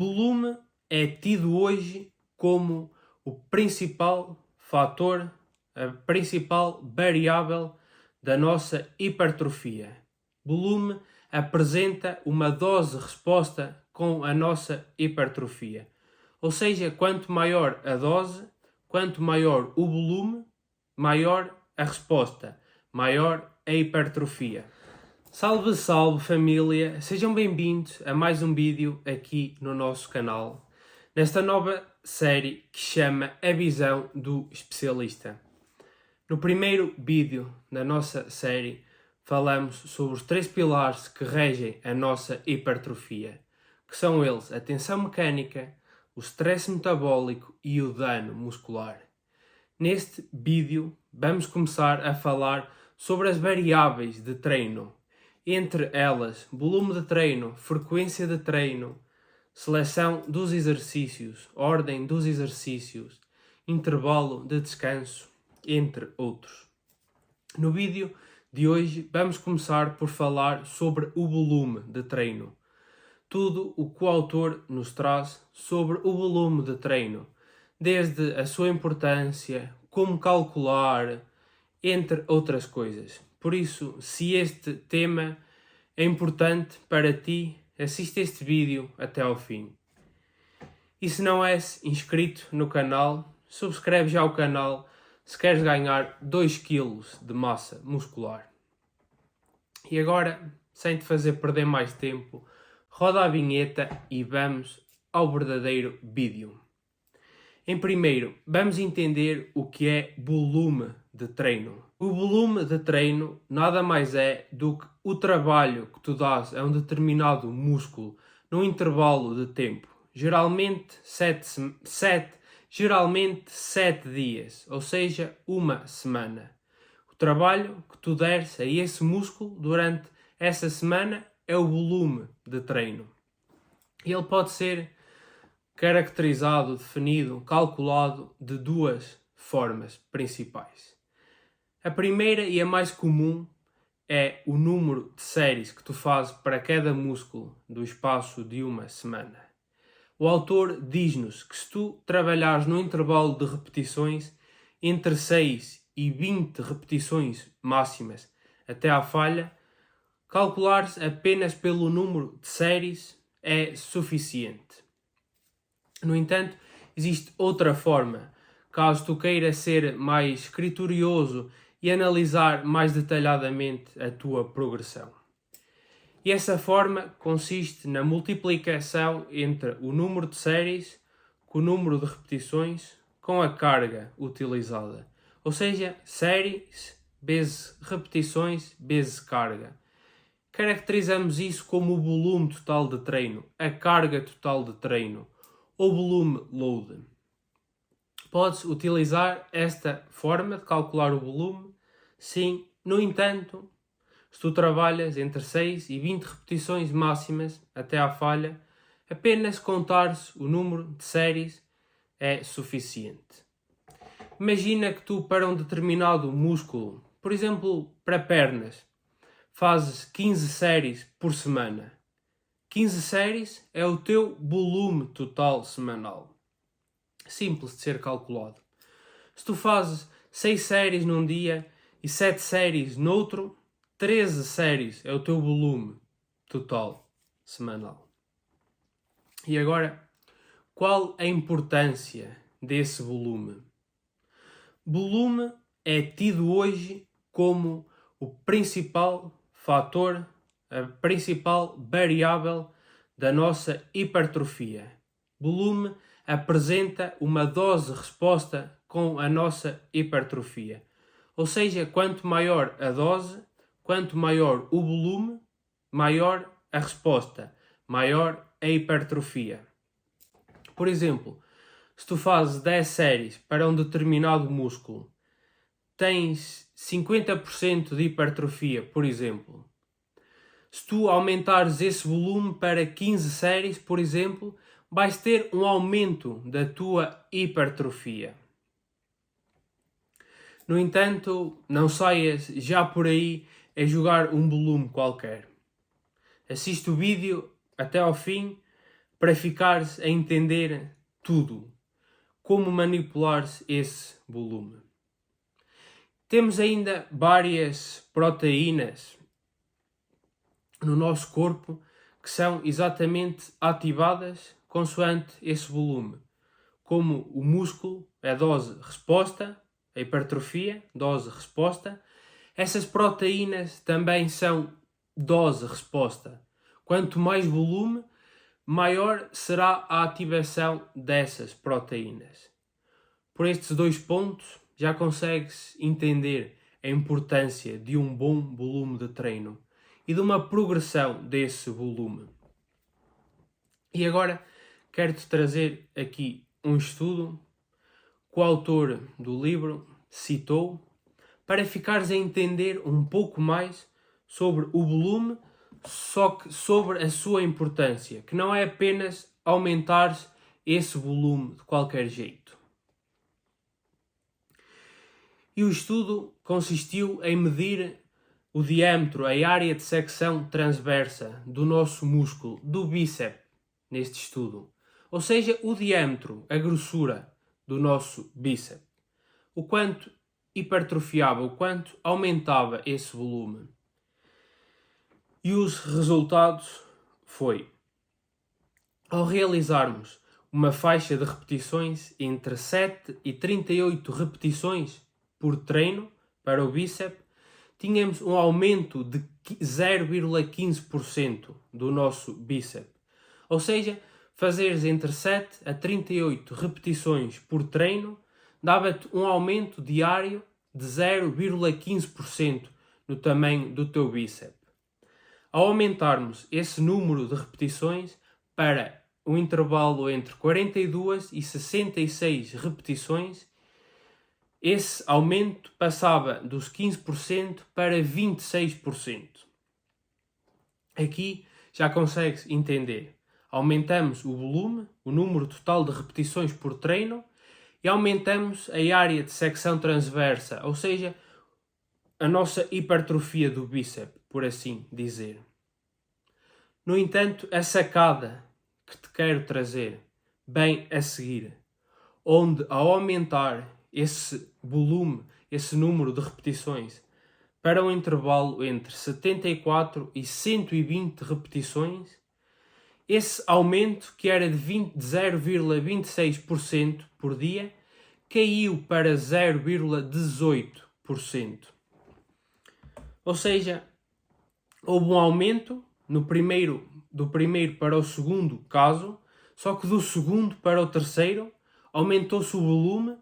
Volume é tido hoje como o principal fator, a principal variável da nossa hipertrofia. Volume apresenta uma dose-resposta com a nossa hipertrofia. Ou seja, quanto maior a dose, quanto maior o volume, maior a resposta, maior a hipertrofia. Salve, salve família! Sejam bem-vindos a mais um vídeo aqui no nosso canal, nesta nova série que chama A Visão do Especialista. No primeiro vídeo da nossa série falamos sobre os 3 pilares que regem a nossa hipertrofia, que são eles a tensão mecânica, o stress metabólico e o dano muscular. Neste vídeo vamos começar a falar sobre as variáveis de treino, entre elas volume de treino, frequência de treino, seleção dos exercícios, ordem dos exercícios, intervalo de descanso, entre outros. No vídeo de hoje vamos começar por falar sobre o volume de treino. Tudo o que o autor nos traz sobre o volume de treino, desde a sua importância, como calcular, entre outras coisas. Por isso, se este tema é importante para ti, assista este vídeo até ao fim. E se não és inscrito no canal, subscreve já o canal se queres ganhar 2 kg de massa muscular. E agora, sem te fazer perder mais tempo, roda a vinheta e vamos ao verdadeiro vídeo. Em primeiro, vamos entender o que é volume de treino. O volume de treino nada mais é do que o trabalho que tu dás a um determinado músculo num intervalo de tempo, geralmente 7 dias, ou seja, uma semana. O trabalho que tu deres a esse músculo durante essa semana é o volume de treino. Ele pode ser caracterizado, definido, calculado de 2 formas principais. A primeira e a mais comum é o número de séries que tu fazes para cada músculo do espaço de uma semana. O autor diz-nos que se tu trabalhares no intervalo de repetições entre 6 e 20 repetições máximas até à falha, calculares apenas pelo número de séries é suficiente. No entanto, existe outra forma, caso tu queiras ser mais criterioso e analisar mais detalhadamente a tua progressão. E essa forma consiste na multiplicação entre o número de séries com o número de repetições com a carga utilizada. Ou seja, séries vezes repetições vezes carga. Caracterizamos isso como o volume total de treino, a carga total de treino, ou volume load. Podes utilizar esta forma de calcular o volume? Sim. No entanto, se tu trabalhas entre 6 e 20 repetições máximas até à falha, apenas contares o número de séries é suficiente. Imagina que tu, para um determinado músculo, por exemplo, para pernas, fazes 15 séries por semana. 15 séries é o teu volume total semanal. Simples de ser calculado. Se tu fazes 6 séries num dia e 7 séries noutro, 13 séries é o teu volume total semanal. E agora, qual a importância desse volume? Volume é tido hoje como o principal fator, a principal variável da nossa hipertrofia. Volume apresenta uma dose-resposta com a nossa hipertrofia. Ou seja, quanto maior a dose, quanto maior o volume, maior a resposta, maior a hipertrofia. Por exemplo, se tu fazes 10 séries para um determinado músculo, tens 50% de hipertrofia, por exemplo. Se tu aumentares esse volume para 15 séries, por exemplo, vais ter um aumento da tua hipertrofia. No entanto, não saias já por aí a jogar um volume qualquer. Assiste o vídeo até ao fim para ficares a entender tudo, como manipular esse volume. Temos ainda várias proteínas no nosso corpo que são exatamente ativadas consoante esse volume, como o músculo, a dose-resposta, a hipertrofia, dose-resposta. Essas proteínas também são dose-resposta. Quanto mais volume, maior será a ativação dessas proteínas. Por estes dois pontos, já consegues entender a importância de um bom volume de treino e de uma progressão desse volume. E agora quero-te trazer aqui um estudo que o autor do livro citou para ficares a entender um pouco mais sobre o volume, só que sobre a sua importância, que não é apenas aumentar esse volume de qualquer jeito. E o estudo consistiu em medir o diâmetro, a área de secção transversa do nosso músculo, do bíceps, neste estudo. Ou seja, o diâmetro, a grossura do nosso bíceps. O quanto hipertrofiava, o quanto aumentava esse volume. E os resultados foi, ao realizarmos uma faixa de repetições entre 7 e 38 repetições por treino para o bíceps, tínhamos um aumento de 0,15% do nosso bíceps. Ou seja, fazeres entre 7 a 38 repetições por treino dava-te um aumento diário de 0,15% no tamanho do teu bíceps. Ao aumentarmos esse número de repetições para um intervalo entre 42 e 66 repetições, esse aumento passava dos 15% para 26%. Aqui já consegues entender. Aumentamos o volume, o número total de repetições por treino, e aumentamos a área de secção transversa, ou seja, a nossa hipertrofia do bíceps, por assim dizer. No entanto, a sacada que te quero trazer bem a seguir, onde ao aumentar esse volume, esse número de repetições, para um intervalo entre 74 e 120 repetições, esse aumento, que era de 0,26% por dia, caiu para 0,18%. Ou seja, houve um aumento do primeiro para o segundo caso, só que do segundo para o terceiro aumentou-se o volume,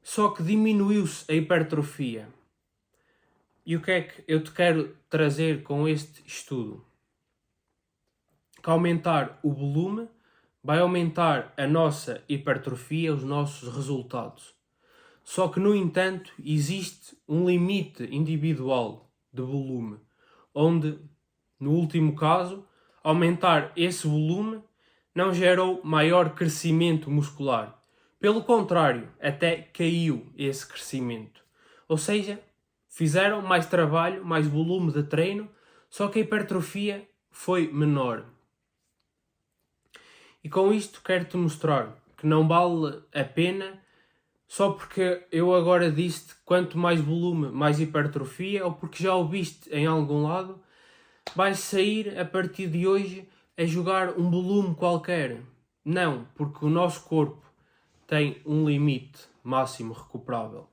só que diminuiu-se a hipertrofia. E o que é que eu te quero trazer com este estudo? Que aumentar o volume vai aumentar a nossa hipertrofia, os nossos resultados. Só que, no entanto, existe um limite individual de volume, onde, no último caso, aumentar esse volume não gerou maior crescimento muscular. Pelo contrário, até caiu esse crescimento. Ou seja, fizeram mais trabalho, mais volume de treino, só que a hipertrofia foi menor. E com isto quero-te mostrar que não vale a pena só porque eu agora disse quanto mais volume, mais hipertrofia, ou porque já o viste em algum lado, vais sair a partir de hoje a jogar um volume qualquer. Não, porque o nosso corpo tem um limite máximo recuperável.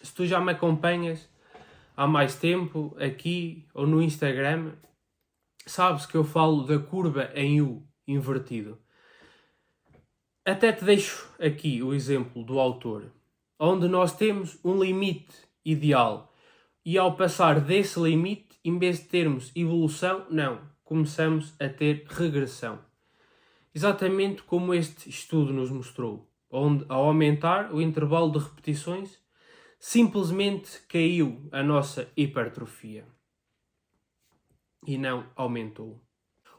Se tu já me acompanhas há mais tempo, aqui ou no Instagram, sabes que eu falo da curva em U invertido. Até te deixo aqui o exemplo do autor, onde nós temos um limite ideal e ao passar desse limite, em vez de termos evolução, não, começamos a ter regressão. Exatamente como este estudo nos mostrou, onde ao aumentar o intervalo de repetições, simplesmente caiu a nossa hipertrofia e não aumentou.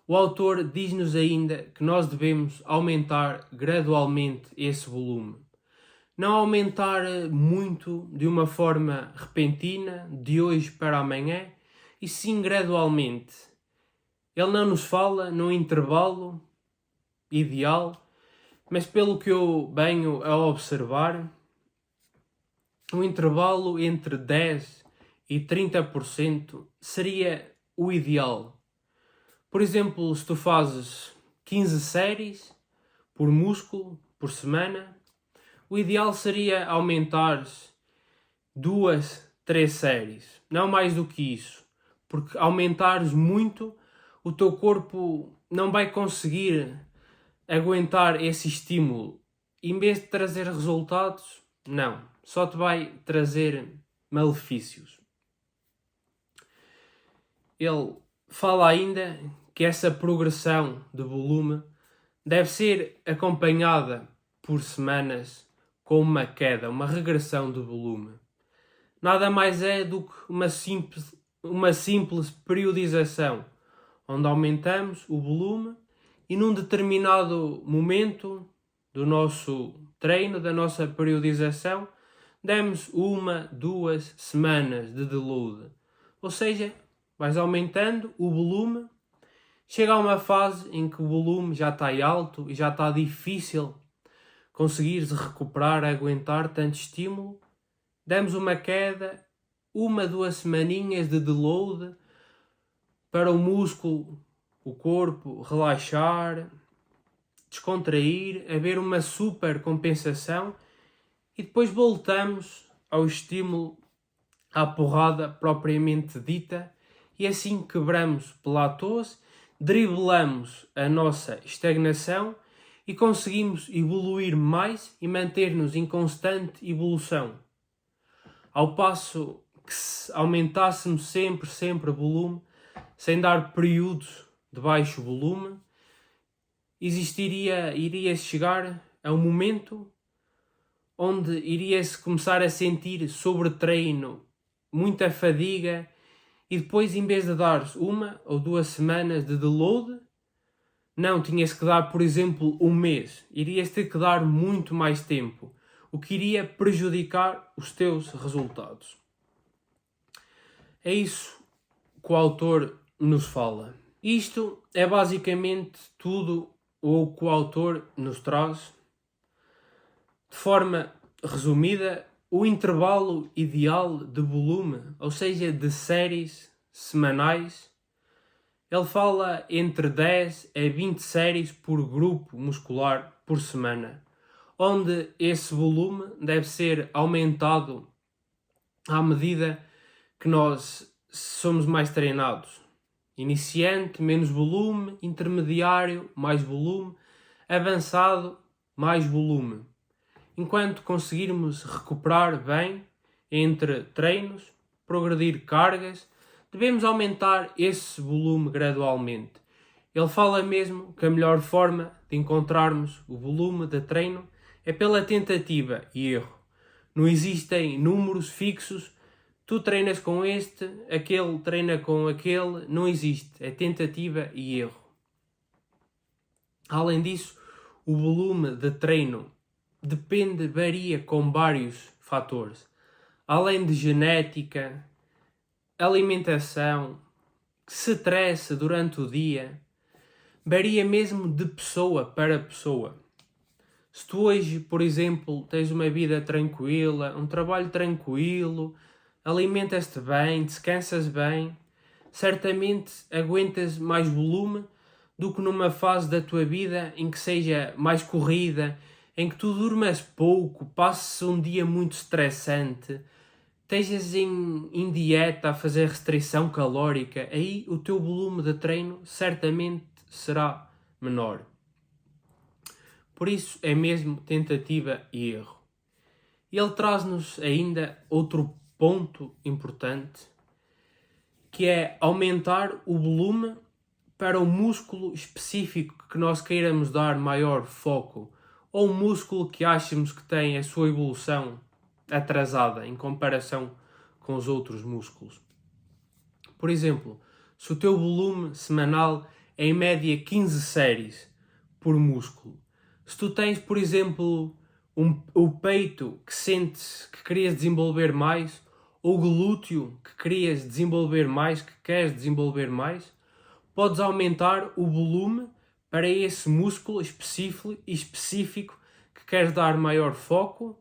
O autor diz-nos ainda que nós devemos aumentar gradualmente esse volume. Não aumentar muito de uma forma repentina, de hoje para amanhã, e sim gradualmente. Ele não nos fala num intervalo ideal, mas pelo que eu venho a observar, um intervalo entre 10 e 30% seria o ideal. Por exemplo, se tu fazes 15 séries por músculo por semana, o ideal seria aumentares 2, 3 séries, não mais do que isso, porque aumentares muito, o teu corpo não vai conseguir aguentar esse estímulo. Em vez de trazer resultados, não, só te vai trazer malefícios. Ele fala ainda que essa progressão de volume deve ser acompanhada por semanas com uma queda, uma regressão de volume. Nada mais é do que uma simples periodização, onde aumentamos o volume e num determinado momento do nosso treino, da nossa periodização, demos 1, 2 semanas de deload. Ou seja, vais aumentando o volume, chega a uma fase em que o volume já está alto e já está difícil conseguires recuperar, aguentar tanto estímulo. Demos uma queda, 1, 2 semaninhas de deload para o músculo, o corpo relaxar, descontrair, haver uma super compensação e depois voltamos ao estímulo, à porrada propriamente dita, e assim quebramos platôs, driblamos a nossa estagnação e conseguimos evoluir mais e manter-nos em constante evolução. Ao passo que se aumentássemos sempre o volume, sem dar períodos de baixo volume, iria chegar a um momento onde iria-se começar a sentir sobretreino, muita fadiga, e depois, em vez de dar 1 ou 2 semanas de deload, não, tinhas que dar, por exemplo, 1 mês. Irias ter que dar muito mais tempo, o que iria prejudicar os teus resultados. É isso que o autor nos fala. Isto é basicamente tudo o que o autor nos traz. De forma resumida, o intervalo ideal de volume, ou seja, de séries semanais, ele fala entre 10 a 20 séries por grupo muscular por semana, onde esse volume deve ser aumentado à medida que nós somos mais treinados. Iniciante, menos volume; intermediário, mais volume; avançado, mais volume. Enquanto conseguirmos recuperar bem entre treinos, progredir cargas, devemos aumentar esse volume gradualmente. Ele fala mesmo que a melhor forma de encontrarmos o volume de treino é pela tentativa e erro. Não existem números fixos. Tu treinas com este, aquele treina com aquele. Não existe. É tentativa e erro. Além disso, o volume de treino varia com vários fatores. Além de genética, alimentação, stress durante o dia, varia mesmo de pessoa para pessoa. Se tu hoje, por exemplo, tens uma vida tranquila, um trabalho tranquilo, alimentas-te bem, descansas bem, certamente aguentas mais volume do que numa fase da tua vida em que seja mais corrida, em que tu durmas pouco, passes um dia muito estressante, estejas em dieta a fazer restrição calórica, aí o teu volume de treino certamente será menor. Por isso é mesmo tentativa e erro. Ele traz-nos ainda outro ponto importante, que é aumentar o volume para um músculo específico que nós queiramos dar maior foco, ou um músculo que achemos que tem a sua evolução atrasada em comparação com os outros músculos. Por exemplo, se o teu volume semanal é em média 15 séries por músculo, se tu tens, por exemplo, o peito que sentes que querias desenvolver mais, ou o glúteo que querias desenvolver mais, que queres desenvolver mais, podes aumentar o volume para esse músculo específico que queres dar maior foco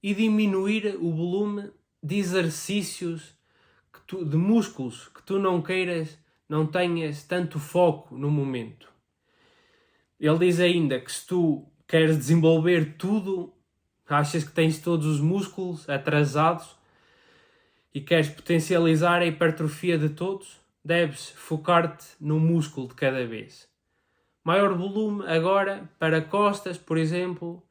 e diminuir o volume de exercícios de músculos que tu não queiras, não tenhas tanto foco no momento. Ele diz ainda que se tu queres desenvolver tudo, achas que tens todos os músculos atrasados e queres potencializar a hipertrofia de todos, deves focar-te no músculo de cada vez. Maior volume agora para costas, por exemplo,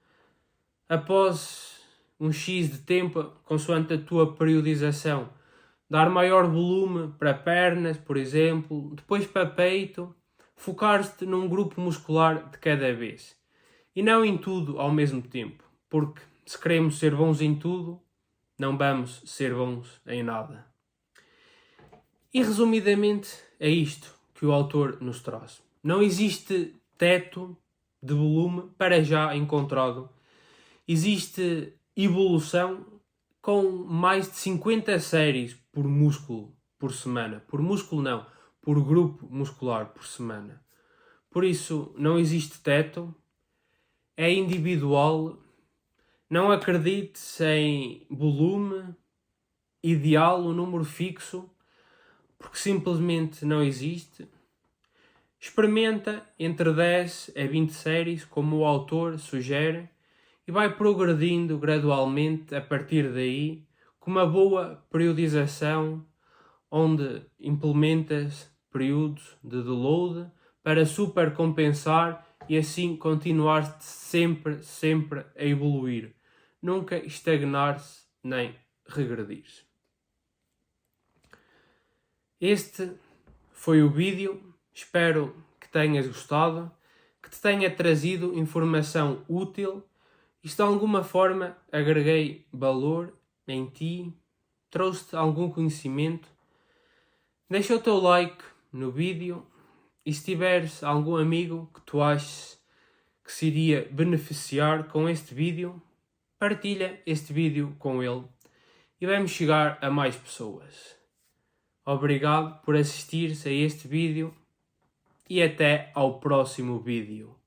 após um X de tempo, consoante a tua periodização. Dar maior volume para pernas, por exemplo, depois para peito, focar-te num grupo muscular de cada vez. E não em tudo ao mesmo tempo, porque se queremos ser bons em tudo, não vamos ser bons em nada. E resumidamente é isto que o autor nos traz. Não existe teto de volume para já encontrado. Existe evolução com mais de 50 séries por músculo por semana. Por músculo não, por grupo muscular por semana. Por isso não existe teto, é individual. Não acredites em volume ideal, o número fixo, porque simplesmente não existe. Experimenta entre 10 a 20 séries, como o autor sugere, e vai progredindo gradualmente a partir daí, com uma boa periodização, onde implementas períodos de deload para supercompensar e assim continuar sempre a evoluir. Nunca estagnar-se nem regredir. Este foi o vídeo. Espero que tenhas gostado, que te tenha trazido informação útil e se de alguma forma agreguei valor em ti, trouxe-te algum conhecimento, deixa o teu like no vídeo e se tiveres algum amigo que tu aches que se iria beneficiar com este vídeo, partilha este vídeo com ele e vamos chegar a mais pessoas. Obrigado por assistires a este vídeo e até ao próximo vídeo.